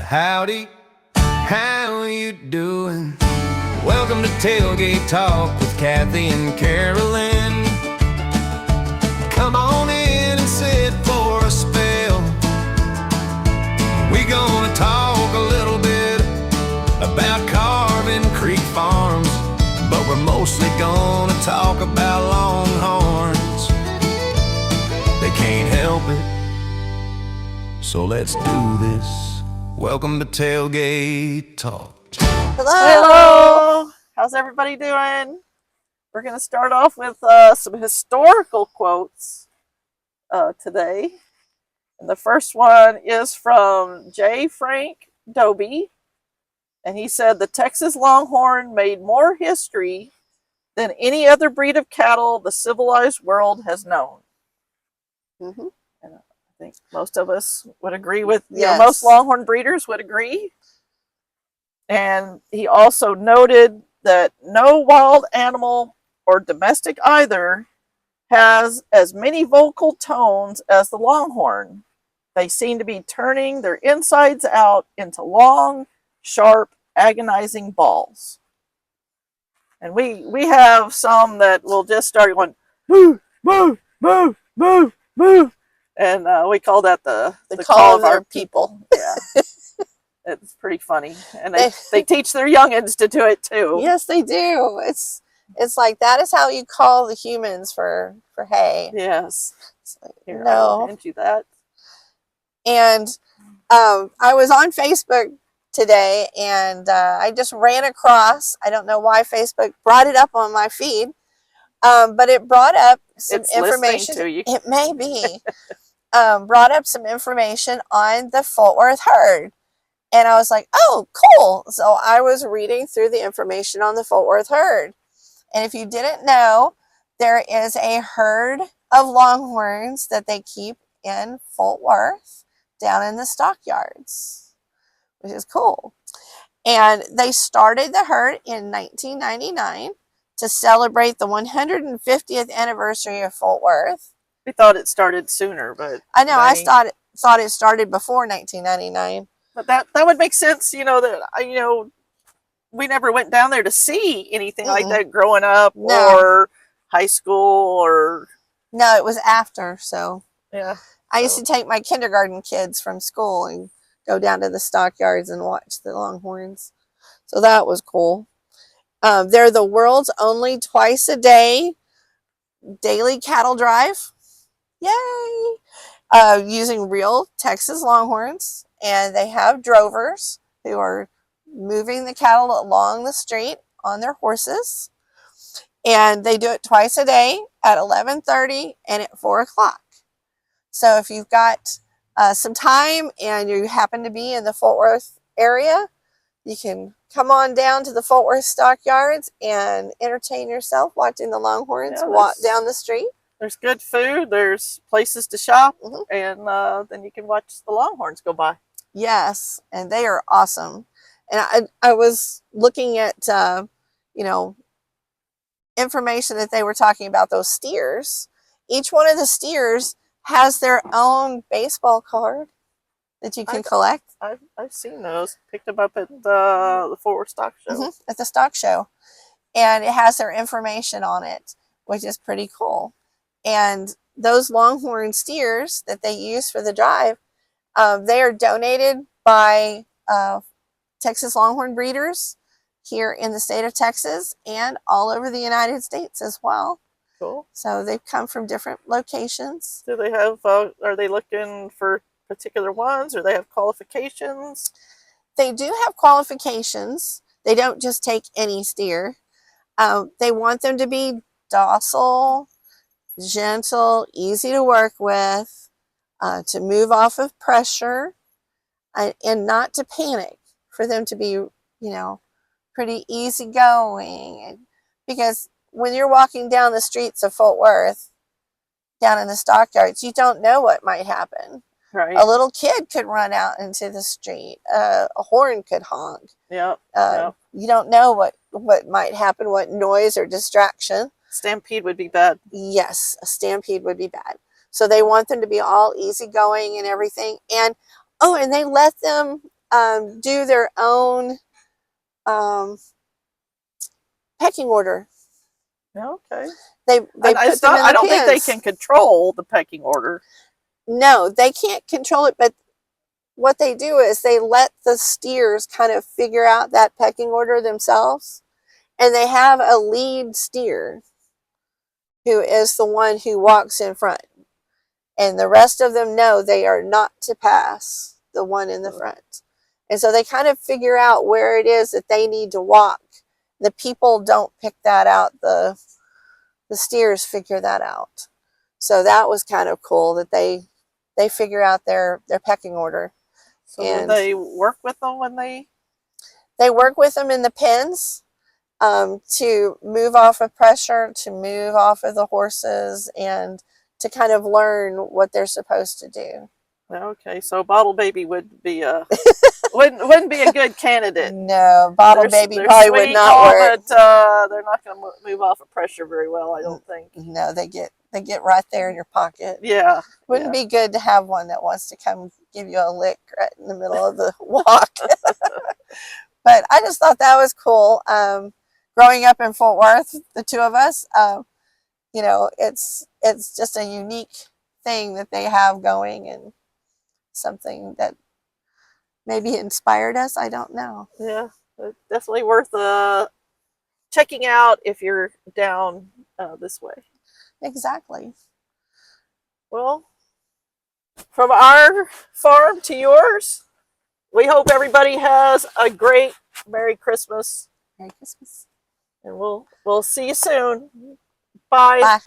Howdy, how you doing? Welcome to Tailgate Talk with Kathy and Carolyn. Come on in and sit for a spell. We gonna talk a little bit about Carbon Creek Farms, but we're mostly gonna talk about Longhorns. They can't help it, so let's do this. Welcome to Tailgate Talk. Hello. How's everybody doing? We're going to start off with some historical quotes today. And the first one is from J. Frank Dobie. And he said, the Texas Longhorn made more history than any other breed of cattle the civilized world has known. Mm-hmm. And I think most of us would agree with, Yes. most Longhorn breeders would agree. And he also noted that no wild animal or domestic either has as many vocal tones as the Longhorn. They seem to be turning their insides out into long, sharp, agonizing balls. And we have some that will just start going, boo, boo, boo, boo, boo. And we call that the call of our people. Yeah. It's pretty funny. And they teach their youngins to do it too. Yes, they do. It's like that is how you call the humans for hay. Yes. Like, Here, no. I will hand you that. And I was on Facebook today, and I just ran across, I don't know why Facebook brought it up on my feed, but it brought up some information. To you. It may be. Brought up some information on the Fort Worth herd. And I was like, oh, cool. So I was reading through the information on the Fort Worth herd. And if you didn't know, there is a herd of Longhorns that they keep in Fort Worth down in the stockyards, which is cool. And they started the herd in 1999 to celebrate the 150th anniversary of Fort Worth. We thought it started sooner, but I know, I thought it started before 1999. But that would make sense, that we never went down there to see anything like that growing up. No. Or high school or no, it was after. So yeah, I used to take my kindergarten kids from school and go down to the stockyards and watch the Longhorns. So that was cool. They're the world's only twice a day daily cattle drive. Yay! Using real Texas Longhorns. And they have drovers who are moving the cattle along the street on their horses. And they do it twice a day at 11:30 and at 4 o'clock. So if you've got some time and you happen to be in the Fort Worth area, you can come on down to the Fort Worth stockyards and entertain yourself watching the Longhorns walk down the street. There's good food, there's places to shop, and then you can watch the Longhorns go by. Yes, and they are awesome. And I was looking at, information that they were talking about those steers. Each one of the steers has their own baseball card that you can collect. I've seen those. Picked them up at the Fort Worth Stock Show. At the stock show. And it has their information on it, which is pretty cool. And those Longhorn steers that they use for the drive, they are donated by Texas Longhorn breeders here in the state of Texas and all over the United States as well. Cool. So they've come from different locations. Do they have, are they looking for particular ones, or they have qualifications? They do have qualifications. They don't just take any steer. They want them to be docile, gentle, easy to work with, to move off of pressure, and not to panic, for them to be, pretty easygoing. Because when you're walking down the streets of Fort Worth, down in the stockyards, you don't know what might happen. Right. A little kid could run out into the street. A horn could honk. Yep. You don't know what might happen, what noise or distraction. Stampede would be bad. Yes, a stampede would be bad. So they want them to be all easygoing and everything. And they let them do their own pecking order. Okay. They And put it's them not, in I the don't think they pens. can control the pecking order. No, they can't control it, but what they do is they let the steers kind of figure out that pecking order themselves, and they have a lead steer who is the one who walks in front, and the rest of them know they are not to pass the one in the front. And so they kind of figure out where it is that they need to walk. The people don't pick that out. The steers figure that out. So that was kind of cool that they figure out their pecking order. So do And they work with them when they work with them in the pens to move off of pressure, to move off of the horses, and to kind of learn what they're supposed to do. Okay, so Bottle Baby would be a wouldn't be a good candidate. No, Bottle Baby they're probably sweet would and not all, work. but they're not going to move off of pressure very well, I don't think. No, they get right there in your pocket. Yeah. Wouldn't be good to have one that wants to come give you a lick right in the middle of the walk. But I just thought that was cool. Growing up in Fort Worth, the two of us, you know, it's just a unique thing that they have going, and something that maybe inspired us. I don't know. Yeah, definitely worth checking out if you're down this way. Exactly. Well, from our farm to yours, we hope everybody has a great Merry Christmas. Merry Christmas. And we'll see you soon. Bye. Bye.